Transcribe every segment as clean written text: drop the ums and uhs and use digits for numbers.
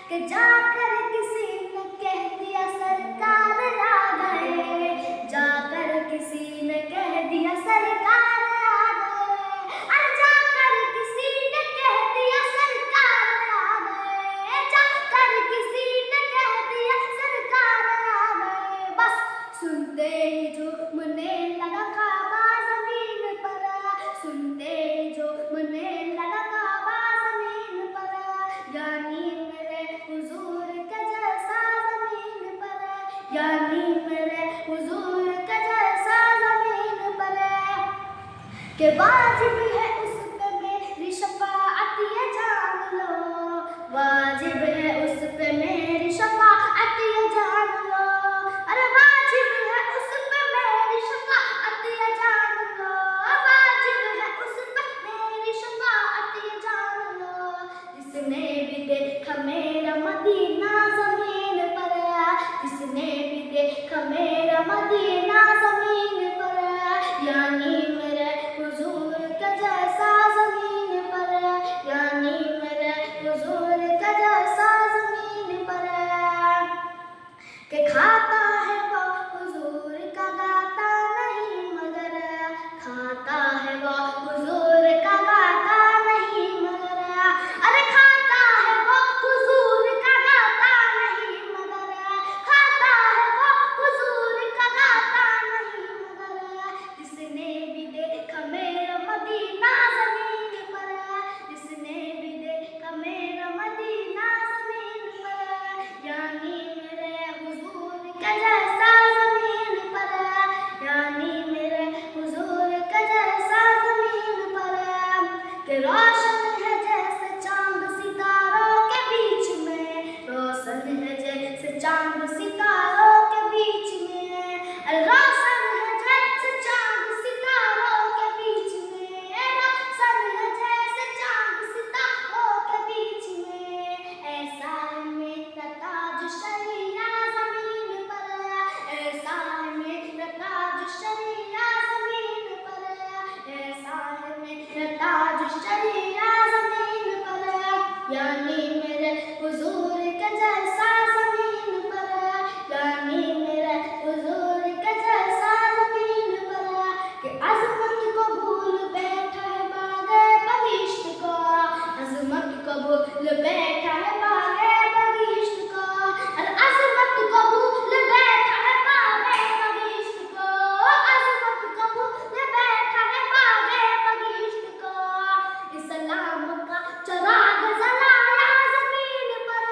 कि जाकर किसी ने कह दिया सरकार आ गए, जाकर किसी ने कह दिया सरकार आ गए, अरे जाकर किसी ने कह दिया सरकार आ गए, जाकर किसी ने कह दिया सरकार आ गए। बस सुनते ही जो मुने लगा काबा जमीन पर, सुनते ही जो मुने लगा काबा जमीन पर, यानी मेरे हुजूर के जैसा जमीन पर, यानी मेरे हुजूर के जैसा जमीन पर, के वाजिब है उस पे मेरी शफाअत ये जान लो, वाजिब है उस पे मेरी शफाअत ये जान लो, अरे वाजिब है उस पे मेरी शफाअत ये जान लो, वाजिब है उस पे मेरी शफाअत ये जान लो। जिसने भी देखा मेरा मदीना जमीन पर, जिसने भी देखा मेरा मदीना जमीन पर, यानी मेरे हुजूर के जैसा जमीन पर, यानी मेरे हुजूर के जैसा जमीन पर, के खाता है वो हुजूर का गाता नहीं मगर, खाता है वो हुजूर का गाता नहीं मगर, अरे खाता है वो हुजूर का गाता नहीं मगर, खाता है वो हुजूर का गाता नहीं मगर। जिसने भी देखा मेरा मदीना जमीन पर, जिसने भी देखा मेरा मदीना जमीन पर, यानी मेरे हुजूर के जैसा जमीन पर, यानी मेरे हुजूर के जैसा जमीन पर, कि रोशन है जैसे चांद सितारों के बीच में, रोशन है जैसे चांद सितारों के बीच में, रोशन है जैसे चांद सितारों के बीच में, रोशन है जैसे चांद सितारों के बीच में, ऐसा है मेरा ताज शरिया जमीन पर, ऐसा है मेरा ताज शरिया जमीन पर, ऐसा है मेरा ताज शरिया जमीन पर, यानी मेरे हुजूर के जैसा जमीन पर, यानी मेरे हुजूर के जैसा जमीन पर, कि अजमत को भूल बैठा है बागे बगिश्त को, अजमत को भूल बैठा है बागे बगिश्त को, अरे अजमत को भूल बैठा है बागे बगिश्त को, अजमत को भूल बैठा है बागे बगिश्त को, इस्लाम का चराग जलाया जमीन पर,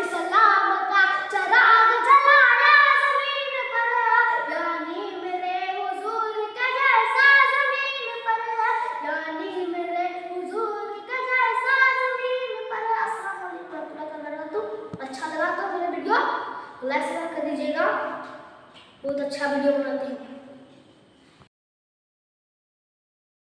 इस्लाम का चराग जलाया जमीन पर, यानी मेरे हुजूर के जैसा जमीन पर, यानी मेरे हुजूर के जैसा जमीन पर। अस्सलाम वालेकुम warahmatullahi wabarakatuh। अच्छा लगा तो मेरा वीडियो लाइक कर दीजिएगा, बहुत अच्छा वीडियो बनाते हैं।